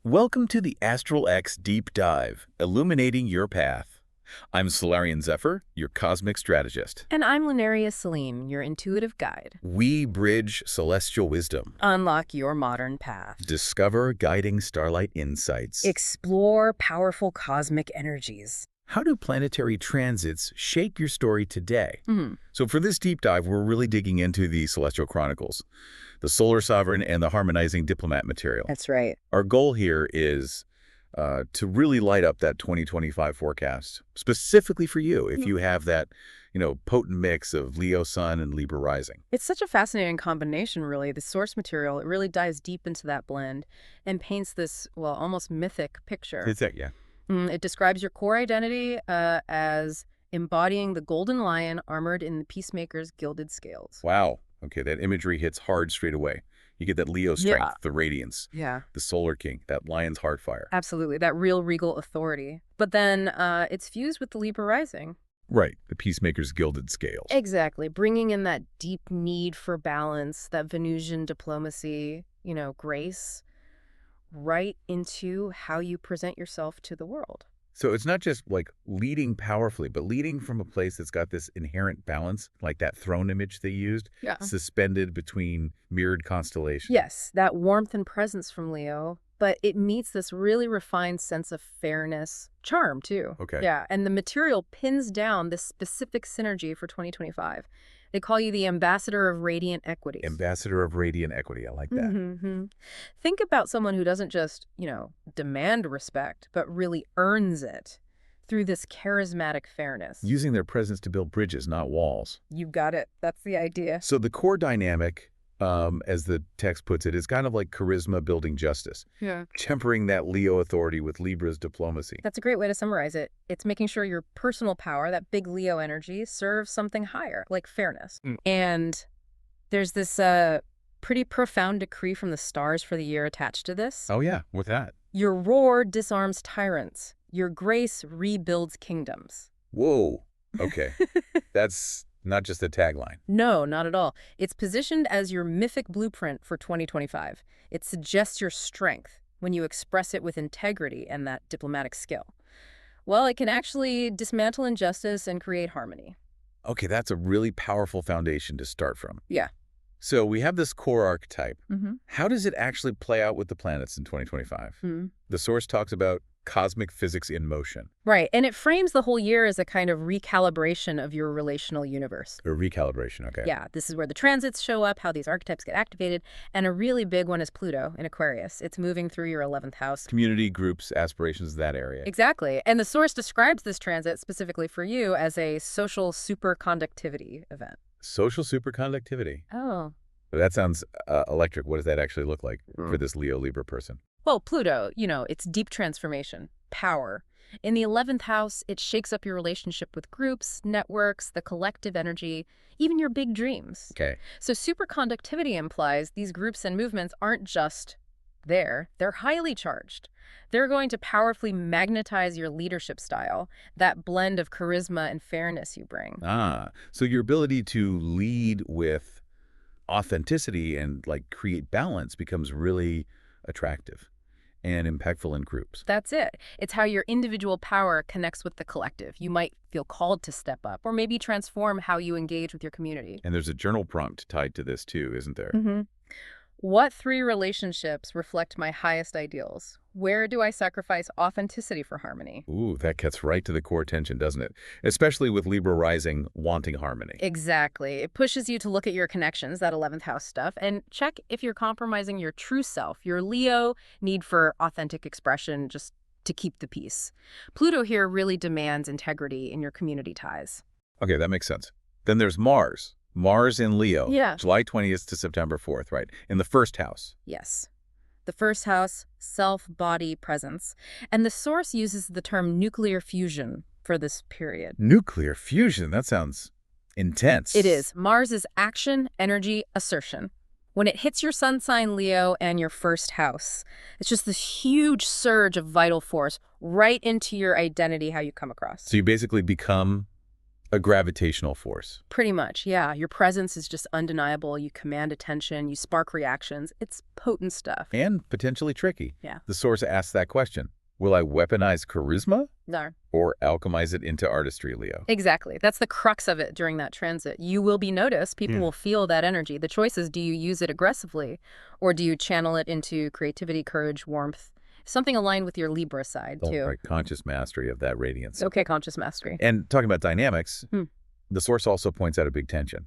Welcome to the ASTRALX Deep Dive, illuminating your path. I'm Solarian Zephyr, your cosmic strategist. And I'm Lunaria Salim, your intuitive guide. We bridge celestial wisdom. Unlock your modern path. Discover guiding starlight insights. Explore powerful cosmic energies. How do planetary transits shape your story today? Hmm. So for this deep dive, we're really digging into the Celestial Chronicles, the Solar Sovereign, and the Harmonizing Diplomat material. That's right. Our goal here is to really light up that 2025 forecast, specifically for you, if you have that, potent mix of Leo Sun and Libra Rising. It's such a fascinating combination, really. The source material, it really dives deep into that blend and paints this, well, almost mythic picture. It's that, yeah. It describes your core identity as embodying the golden lion armored in the peacemaker's gilded scales. Wow. Okay, that imagery hits hard straight away. You get that Leo strength, Yeah. the radiance, Yeah. the Solar King, that lion's heart fire. Absolutely. That real regal authority. But then it's fused with the Libra Rising. Right, the peacemaker's gilded scales. Exactly. Bringing in that deep need for balance, that Venusian diplomacy, grace, right into how you present yourself to the world. So it's not just like leading powerfully, but leading from a place that's got this inherent balance, like that throne image they used, Yeah. suspended between mirrored constellations. Yes, that warmth and presence from Leo, but it meets this really refined sense of fairness, charm too. Okay. Yeah, and the material pins down this specific synergy for 2025. They call you the ambassador of radiant equities. Ambassador of radiant equity. I like that. Mm-hmm. Think about someone who doesn't just, demand respect, but really earns it through this charismatic fairness. Using their presence to build bridges, not walls. You got it. That's the idea. So the core dynamic, as the text puts it, is kind of like charisma building justice, Yeah. tempering that Leo authority with Libra's diplomacy. That's a great way to summarize it. It's making sure your personal power, that big Leo energy, serves something higher, like fairness. And there's this pretty profound decree from the stars for the year attached to this. Oh yeah, with that. Your roar disarms tyrants. Your grace rebuilds kingdoms. Whoa. Okay. That's not just a tagline. No, not at all. It's positioned as your mythic blueprint for 2025. It suggests your strength when you express it with integrity and that diplomatic skill. Well, it can actually dismantle injustice and create harmony. Okay, that's a really powerful foundation to start from. Yeah. So we have this core archetype. Mm-hmm. How does it actually play out with the planets in 2025? Mm-hmm. The source talks about cosmic physics in motion. Right, and it frames the whole year as a kind of recalibration of your relational universe. A recalibration, okay. Yeah, this is where the transits show up, how these archetypes get activated, and a really big one is Pluto in Aquarius. It's moving through your 11th house. Community, groups, aspirations, that area. Exactly, and the source describes this transit specifically for you as a social superconductivity event. Social superconductivity. Oh. That sounds electric. What does that actually look like for this Leo-Libra person? Well, Pluto, it's deep transformation, power. In the 11th house, it shakes up your relationship with groups, networks, the collective energy, even your big dreams. Okay. So superconductivity implies these groups and movements aren't just there, they're highly charged. They're going to powerfully magnetize your leadership style, that blend of charisma and fairness you bring. So your ability to lead with authenticity and create balance becomes really attractive and impactful in groups. That's it. It's how your individual power connects with the collective. You might feel called to step up or maybe transform how you engage with your community. And there's a journal prompt tied to this too, isn't there? Mm-hmm. What 3 relationships reflect my highest ideals? Where do I sacrifice authenticity for harmony? Ooh, that gets right to the core tension, doesn't it? Especially with Libra Rising wanting harmony. Exactly. It pushes you to look at your connections, that 11th house stuff, and check if you're compromising your true self, your Leo need for authentic expression just to keep the peace. Pluto here really demands integrity in your community ties. Okay, that makes sense. Then there's Mars. Mars in Leo. Yeah. July 20th to September 4th, right? In the first house. Yes. The first house, self-body presence. And the source uses the term nuclear fusion for this period. Nuclear fusion, that sounds intense. It is. Mars is action, energy, assertion. When it hits your sun sign Leo and your first house, it's just this huge surge of vital force right into your identity, how you come across. So you basically become A gravitational force. Pretty much, yeah. Your presence is just undeniable. You command attention. You spark reactions. It's potent stuff. And potentially tricky. Yeah. The source asks that question. Will I weaponize charisma? No. Or alchemize it into artistry, Leo? Exactly. That's the crux of it during that transit. You will be noticed. People will feel that energy. The choice is, do you use it aggressively or do you channel it into creativity, courage, warmth? Something aligned with your Libra side, too. Right, conscious mastery of that radiance. Okay, conscious mastery. And talking about dynamics, the source also points out a big tension.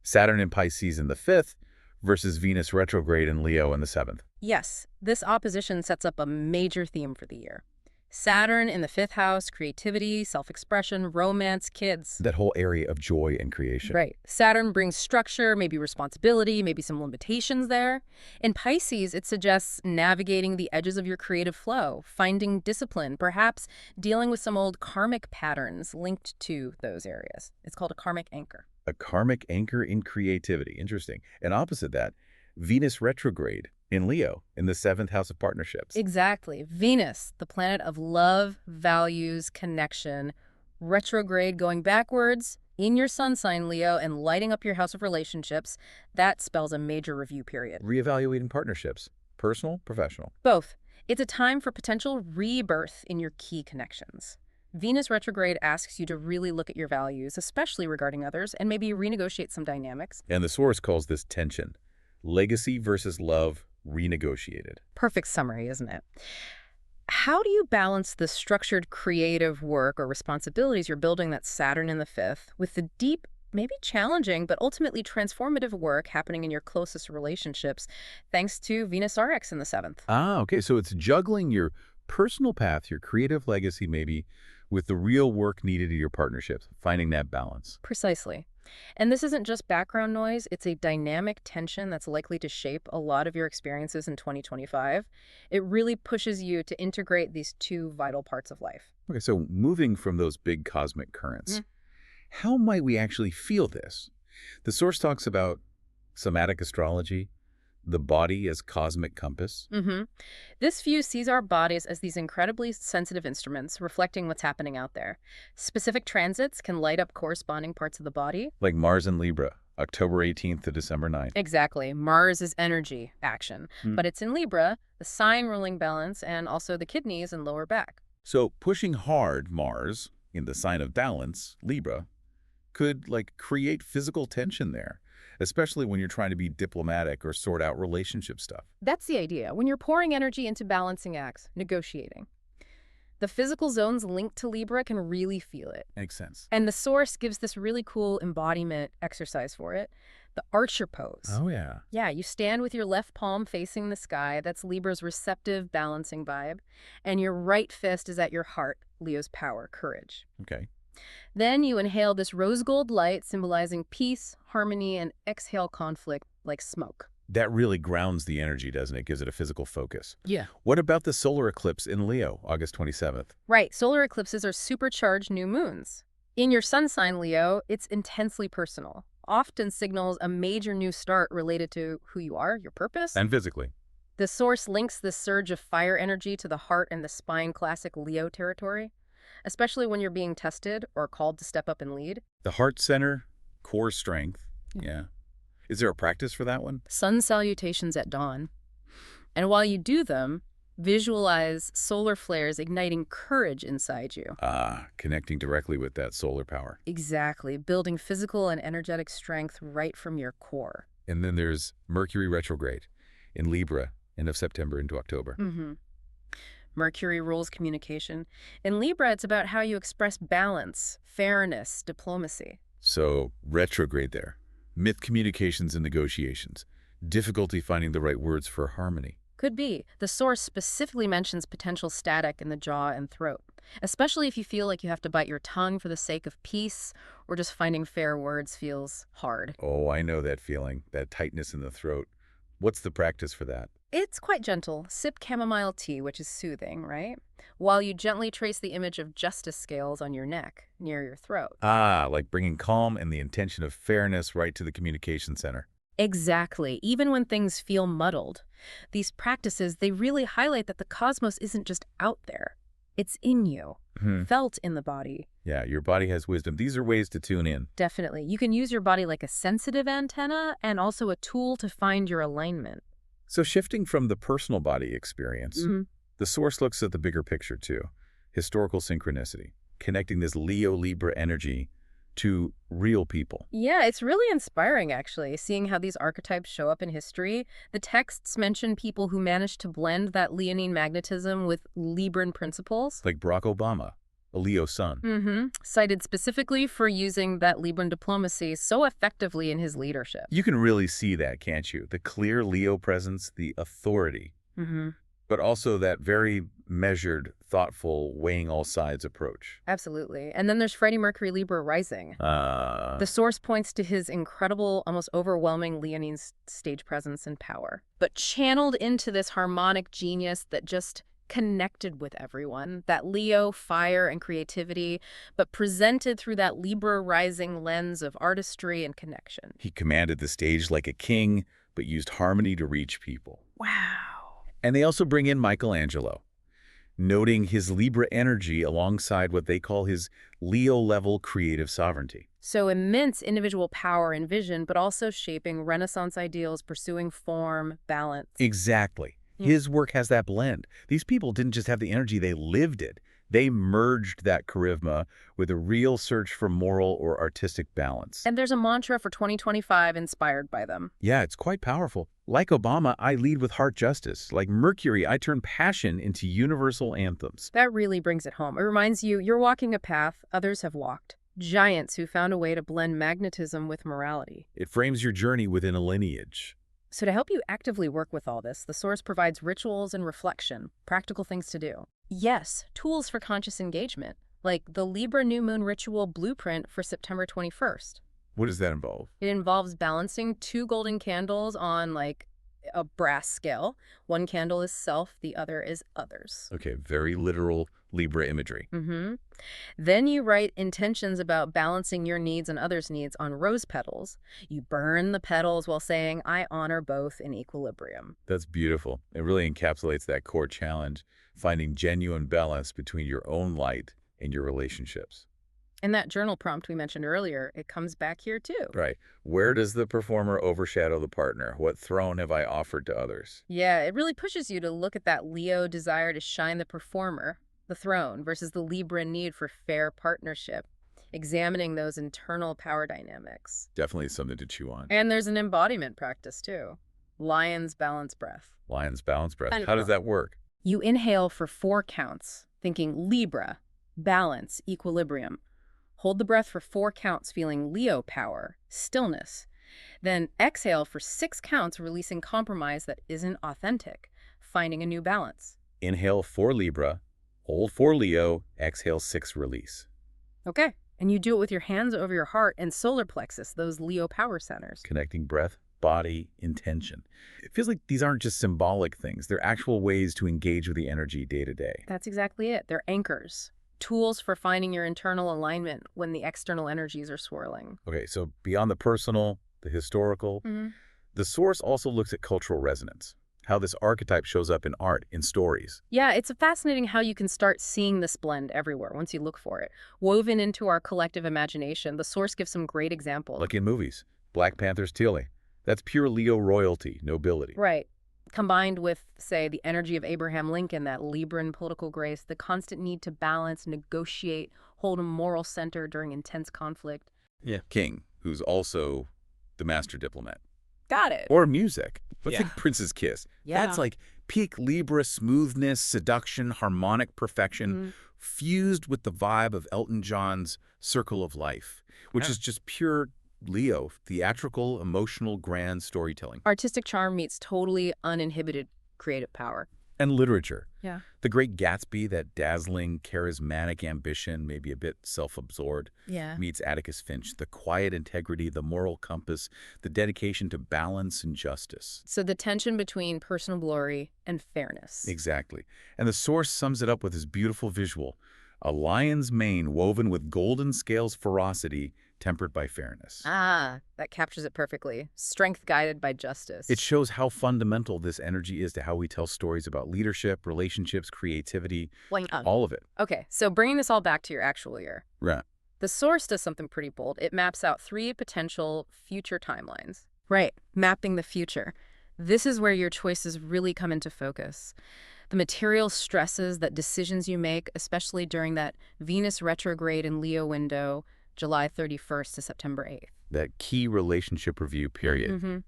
Saturn in Pisces in the 5th versus Venus retrograde in Leo in the 7th. Yes, this opposition sets up a major theme for the year. Saturn in the 5th house, creativity, self-expression, romance, kids. That whole area of joy and creation. Right. Saturn brings structure, maybe responsibility, maybe some limitations there. In Pisces, it suggests navigating the edges of your creative flow, finding discipline, perhaps dealing with some old karmic patterns linked to those areas. It's called a karmic anchor. A karmic anchor in creativity. Interesting. And opposite that, Venus retrograde in Leo in the 7th house of partnerships. Exactly. Venus, the planet of love, values, connection, retrograde going backwards in your sun sign, Leo, and lighting up your house of relationships. That spells a major review period. Reevaluating partnerships, personal, professional. Both. It's a time for potential rebirth in your key connections. Venus retrograde asks you to really look at your values, especially regarding others, and maybe renegotiate some dynamics. And the source calls this tension. Legacy versus love renegotiated. Perfect summary, isn't it? How do you balance the structured creative work or responsibilities you're building, that's Saturn in the 5th, with the deep, maybe challenging, but ultimately transformative work happening in your closest relationships, thanks to Venus RX in the 7th? Ah, okay. So it's juggling your personal path, your creative legacy maybe, with the real work needed in your partnerships, finding that balance. Precisely. And this isn't just background noise, it's a dynamic tension that's likely to shape a lot of your experiences in 2025. It really pushes you to integrate these two vital parts of life. Okay, so moving from those big cosmic currents, how might we actually feel this? The source talks about somatic astrology, the body as cosmic compass. This view sees our bodies as these incredibly sensitive instruments reflecting what's happening out there. Specific transits can light up corresponding parts of the body. Like Mars in Libra, October 18th to December 9th. Exactly. Mars is energy, action. But it's in Libra, the sign ruling balance, and also the kidneys and lower back. So pushing hard Mars in the sign of balance, Libra, could create physical tension there, especially when you're trying to be diplomatic or sort out relationship stuff. That's the idea. When you're pouring energy into balancing acts, negotiating, the physical zones linked to Libra can really feel it. Makes sense. And the source gives this really cool embodiment exercise for it, the archer pose. Oh, yeah. Yeah, you stand with your left palm facing the sky. That's Libra's receptive, balancing vibe. And your right fist is at your heart, Leo's power, courage. Okay. Then you inhale this rose gold light, symbolizing peace, harmony, and exhale conflict like smoke. That really grounds the energy, doesn't it? Gives it a physical focus. Yeah. What about the solar eclipse in Leo, August 27th? Right. Solar eclipses are supercharged new moons. In your sun sign, Leo, it's intensely personal. Often signals a major new start related to who you are, your purpose. And physically. The source links this surge of fire energy to the heart and the spine, classic Leo territory, especially when you're being tested or called to step up and lead. The heart center, core strength. Yeah. Is there a practice for that one? Sun salutations at dawn. And while you do them, visualize solar flares igniting courage inside you. Ah, connecting directly with that solar power. Exactly. Building physical and energetic strength right from your core. And then there's Mercury retrograde in Libra, end of September into October. Mercury rules communication. In Libra, it's about how you express balance, fairness, diplomacy. So retrograde there. Myth communications and negotiations. Difficulty finding the right words for harmony. Could be. The source specifically mentions potential static in the jaw and throat, especially if you feel like you have to bite your tongue for the sake of peace, or just finding fair words feels hard. Oh, I know that feeling, that tightness in the throat. What's the practice for that? It's quite gentle. Sip chamomile tea, which is soothing, right? While you gently trace the image of justice scales on your neck, near your throat. Ah, like bringing calm and the intention of fairness right to the communication center. Exactly. Even when things feel muddled, these practices, they really highlight that the cosmos isn't just out there. It's in you, Mhm. felt in the body. Yeah, your body has wisdom. These are ways to tune in. Definitely. You can use your body like a sensitive antenna and also a tool to find your alignment. So shifting from the personal body experience, the source looks at the bigger picture too. Historical synchronicity, connecting this Leo-Libra energy to real people. Yeah, it's really inspiring, actually, seeing how these archetypes show up in history. The texts mention people who managed to blend that Leonine magnetism with Libran principles. Like Barack Obama, a Leo sun. Cited specifically for using that Libran diplomacy so effectively in his leadership. You can really see that, can't you? The clear Leo presence, the authority, but also that very measured, thoughtful, weighing all sides approach. Absolutely. And then there's Freddie Mercury Libra Rising. The source points to his incredible, almost overwhelming Leonine stage presence and power, but channeled into this harmonic genius that just connected with everyone. That Leo, fire, and creativity, but presented through that Libra Rising lens of artistry and connection. He commanded the stage like a king, but used harmony to reach people. Wow. And they also bring in Michelangelo, noting his Libra energy alongside what they call his Leo-level creative sovereignty. So immense individual power and vision, but also shaping Renaissance ideals, pursuing form, balance. Exactly. His work has that blend. These people didn't just have the energy, they lived it. They merged that charisma with a real search for moral or artistic balance. And there's a mantra for 2025 inspired by them. Yeah, it's quite powerful. Like Obama, I lead with heart justice. Like Mercury, I turn passion into universal anthems. That really brings it home. It reminds you, you're walking a path others have walked. Giants who found a way to blend magnetism with morality. It frames your journey within a lineage. So to help you actively work with all this, the source provides rituals and reflection, practical things to do. Yes, tools for conscious engagement, like the Libra New Moon Ritual Blueprint for September 21st. What does that involve? It involves balancing 2 golden candles on, like, a brass scale. One candle is self, the other is others. Okay, very literal Libra imagery. Then you write intentions about balancing your needs and others' needs on rose petals. You burn the petals while saying, I honor both in equilibrium. That's beautiful. It really encapsulates that core challenge, finding genuine balance between your own light and your relationships. And that journal prompt we mentioned earlier, it comes back here too. Right. Where does the performer overshadow the partner? What throne have I offered to others? Yeah, it really pushes you to look at that Leo desire to shine the performer, the throne, versus the Libra need for fair partnership, examining those internal power dynamics. Definitely something to chew on. And there's an embodiment practice too. Lion's balance breath. Lion's balance breath. Kind of How does that work? You inhale for 4 counts, thinking Libra, balance, equilibrium. Hold the breath for 4 counts, feeling Leo power, stillness. Then exhale for 6 counts, releasing compromise that isn't authentic, finding a new balance. Inhale 4 Libra, hold 4 Leo, exhale 6 release. Okay. And you do it with your hands over your heart and solar plexus, those Leo power centers. Connecting breath, body, intention. It feels like these aren't just symbolic things. They're actual ways to engage with the energy day to day. That's exactly it. They're anchors. Tools for finding your internal alignment when the external energies are swirling. Okay, so beyond the personal, the historical, the source also looks at cultural resonance, how this archetype shows up in art, in stories. Yeah, it's fascinating how you can start seeing this blend everywhere once you look for it. Woven into our collective imagination, the source gives some great examples. Like in movies, Black Panther's Tilly. That's pure Leo royalty, nobility. Right. Combined with, say, the energy of Abraham Lincoln, that Libran political grace, the constant need to balance, negotiate, hold a moral center during intense conflict. Yeah. King, who's also the master diplomat. Got it. Or music. Let's think Prince's Kiss. Yeah. That's like peak Libra smoothness, seduction, harmonic perfection, fused with the vibe of Elton John's Circle of Life, which is just pure Leo, theatrical, emotional, grand storytelling. Artistic charm meets totally uninhibited creative power. And literature. Yeah. The Great Gatsby, that dazzling, charismatic ambition, maybe a bit self-absorbed, meets Atticus Finch. The quiet integrity, the moral compass, the dedication to balance and justice. So the tension between personal glory and fairness. Exactly. And the source sums it up with this beautiful visual. A lion's mane woven with golden scales ferocity, tempered by fairness. Ah, that captures it perfectly. Strength guided by justice. It shows how fundamental this energy is to how we tell stories about leadership, relationships, creativity, all of it. Okay, so bringing this all back to your actual year. Right. The source does something pretty bold. It maps out 3 potential future timelines. Right, mapping the future. This is where your choices really come into focus. The material stresses that decisions you make, especially during that Venus retrograde in Leo window, July 31st to September 8th. That key relationship review period.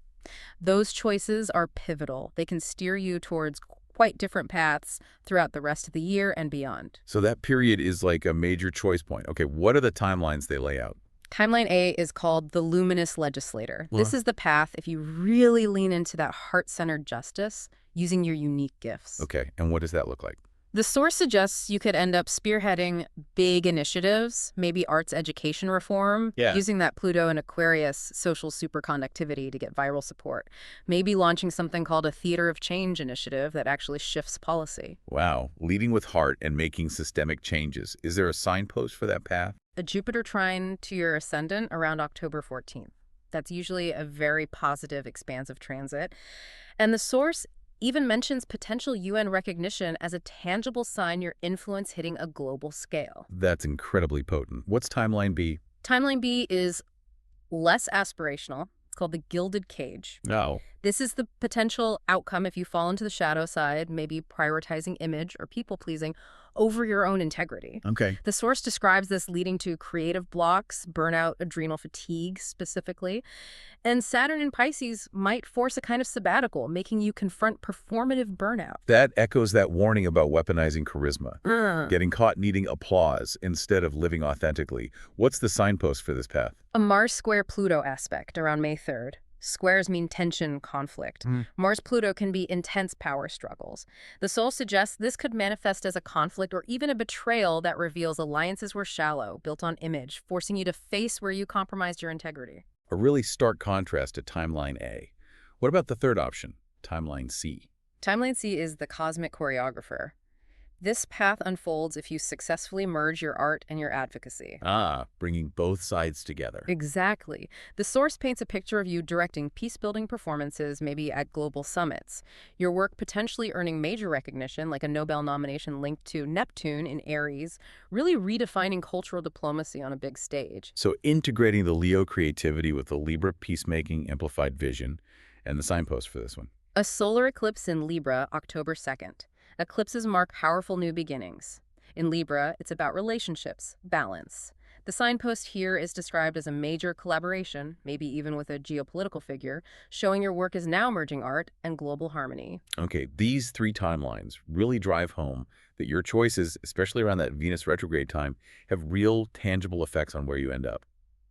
Those choices are pivotal. They can steer you towards quite different paths throughout the rest of the year and beyond. So that period is like a major choice point. Okay, what are the timelines they lay out? Timeline A is called the luminous legislator. This is the path if you really lean into that heart-centered justice using your unique gifts. Okay, and what does that look like? The source suggests you could end up spearheading big initiatives, maybe arts education reform, using that Pluto and Aquarius social superconductivity to get viral support. Maybe launching something called a Theater of Change initiative that actually shifts policy. Wow, leading with heart and making systemic changes. Is there a signpost for that path? A Jupiter trine to your ascendant around October 14th. That's usually a very positive, expansive transit. And the source even mentions potential UN recognition as a tangible sign your influence hitting a global scale. That's incredibly potent. What's timeline B? Timeline B is less aspirational. It's called the Gilded Cage. Oh. This is the potential outcome if you fall into the shadow side, maybe prioritizing image or people-pleasing over your own integrity. Okay. The source describes this leading to creative blocks, burnout, adrenal fatigue specifically. And Saturn in Pisces might force a kind of sabbatical, making you confront performative burnout. That echoes that warning about weaponizing charisma, getting caught needing applause instead of living authentically. What's the signpost for this path? A Mars square Pluto aspect around May 3rd. Squares mean tension, conflict. Mars-Pluto can be intense power struggles. The soul suggests this could manifest as a conflict or even a betrayal that reveals alliances were shallow, built on image, forcing you to face where you compromised your integrity. A really stark contrast to timeline A. What about the third option, timeline C? Timeline C is the cosmic choreographer. This path unfolds if you successfully merge your art and your advocacy. Ah, bringing both sides together. Exactly. The source paints a picture of you directing peace-building performances, maybe at global summits. Your work potentially earning major recognition, like a Nobel nomination linked to Neptune in Aries, really redefining cultural diplomacy on a big stage. So integrating the Leo creativity with the Libra peacemaking amplified vision, and the signpost for this one. A solar eclipse in Libra, October 2nd. Eclipses mark powerful new beginnings. In Libra, it's about relationships, balance. The signpost here is described as a major collaboration, maybe even with a geopolitical figure, showing your work is now merging art and global harmony. Okay, these 3 timelines really drive home that your choices, especially around that Venus retrograde time, have real, tangible effects on where you end up.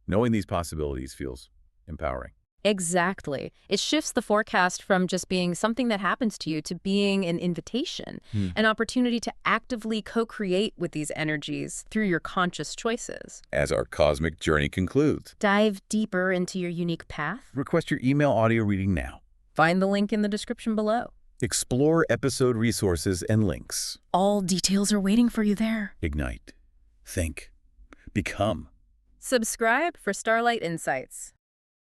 Knowing these possibilities feels empowering. Exactly. It shifts the forecast from just being something that happens to you to being an invitation, an opportunity to actively co-create with these energies through your conscious choices. As our cosmic journey concludes, Dive deeper into your unique path. request your email audio reading now. Find the link in the description below. Explore episode resources and links. All details are waiting for you there. Ignite. Think. Become. Subscribe for Starlight Insights.